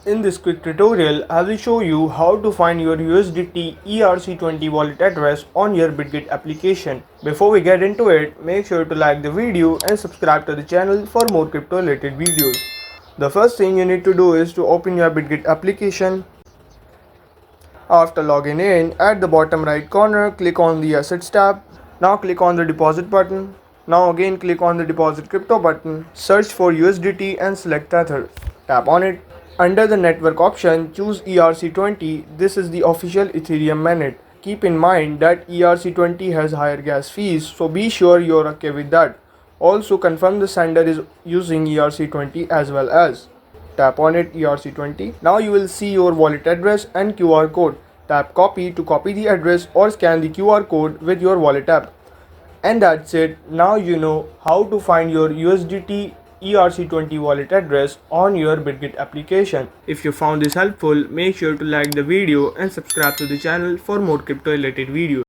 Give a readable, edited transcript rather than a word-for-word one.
In this quick tutorial, I will show you how to find your USDT ERC20 wallet address on your Bitget application. Before we get into it, make sure to like the video and subscribe to the channel for more crypto related videos. The first thing you need to do is to open your Bitget application. After logging in, at the bottom right corner, click on the Assets tab. Now click on the Deposit button. Now again click on the Deposit Crypto button. Search for USDT and select Tether. Tap on it. Under the network option, choose ERC20. This is the official Ethereum mainnet. Keep in mind that ERC20 has higher gas fees, so be sure you're okay with that. Also confirm the sender is using ERC20 as well as. Tap on it, ERC20. Now you will see your wallet address and QR code. Tap copy to copy the address or scan the QR code with your wallet app. And that's it. Now you know how to find your USDT ERC20 wallet address on your Bitget application. If you found this helpful, make sure to like the video and subscribe to the channel for more crypto related videos.